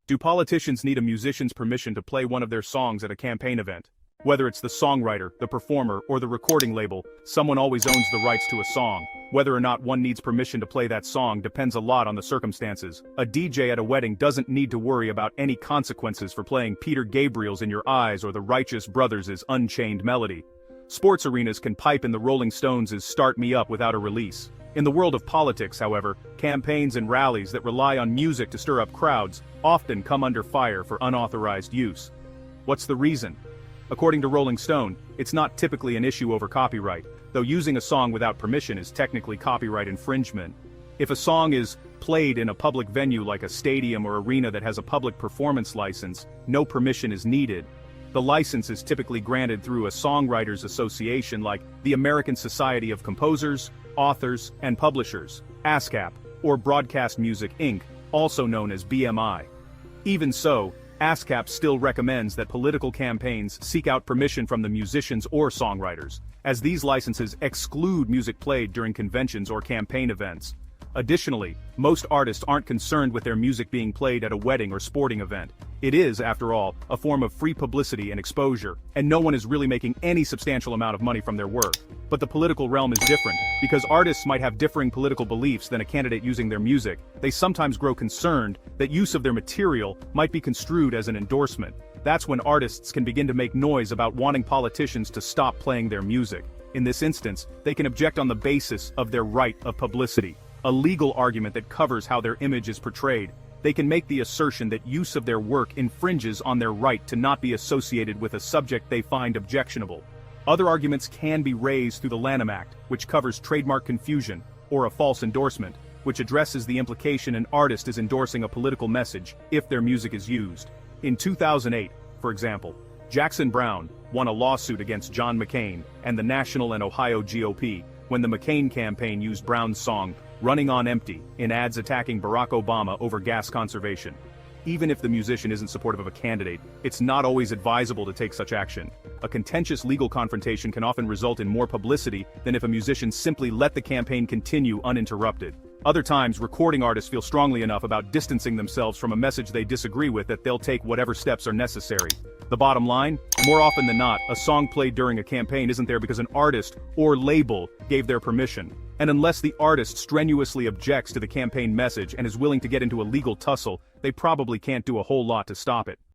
Do politicians need a musician's permission to play one of their songs at a campaign event? Whether it's the songwriter, the performer, or the recording label, someone always owns the rights to a song. Whether or not one needs permission to play that song depends a lot on the circumstances. A DJ at a wedding doesn't need to worry about any consequences for playing Peter Gabriel's In Your Eyes or the Righteous Brothers' Unchained Melody. Sports arenas can pipe in the Rolling Stones' Start Me Up without a release. In the world of politics, however, campaigns and rallies that rely on music to stir up crowds often come under fire for unauthorized use. What's the reason? According to Rolling Stone, it's not typically an issue over copyright, though using a song without permission is technically copyright infringement. If a song is played in a public venue like a stadium or arena that has a public performance license, no permission is needed. The license is typically granted through a songwriters association like the American Society of Composers, Authors, and Publishers, ASCAP, or Broadcast Music Inc., also known as BMI. Even so, ASCAP still recommends that political campaigns seek out permission from the musicians or songwriters, as these licenses exclude music played during conventions or campaign events. Additionally, most artists aren't concerned with their music being played at a wedding or sporting event. It is, after all, a form of free publicity and exposure, and no one is really making any substantial amount of money from their work. But the political realm is different, because artists might have differing political beliefs than a candidate using their music. They sometimes grow concerned that use of their material might be construed as an endorsement. That's when artists can begin to make noise about wanting politicians to stop playing their music. In this instance, they can object on the basis of their right of publicity, a legal argument that covers how their image is portrayed. They can make the assertion that use of their work infringes on their right to not be associated with a subject they find objectionable. Other arguments can be raised through the Lanham Act, which covers trademark confusion, or a false endorsement, which addresses the implication an artist is endorsing a political message if their music is used. In 2008, for example, Jackson Browne won a lawsuit against John McCain and the National and Ohio GOP when the McCain campaign used Browne's song, Running on Empty, in ads attacking Barack Obama over gas conservation. Even if the musician isn't supportive of a candidate, it's not always advisable to take such action. A contentious legal confrontation can often result in more publicity than if a musician simply let the campaign continue uninterrupted. Other times, recording artists feel strongly enough about distancing themselves from a message they disagree with that they'll take whatever steps are necessary. The bottom line? More often than not, a song played during a campaign isn't there because an artist or label gave their permission. And unless the artist strenuously objects to the campaign message and is willing to get into a legal tussle, they probably can't do a whole lot to stop it.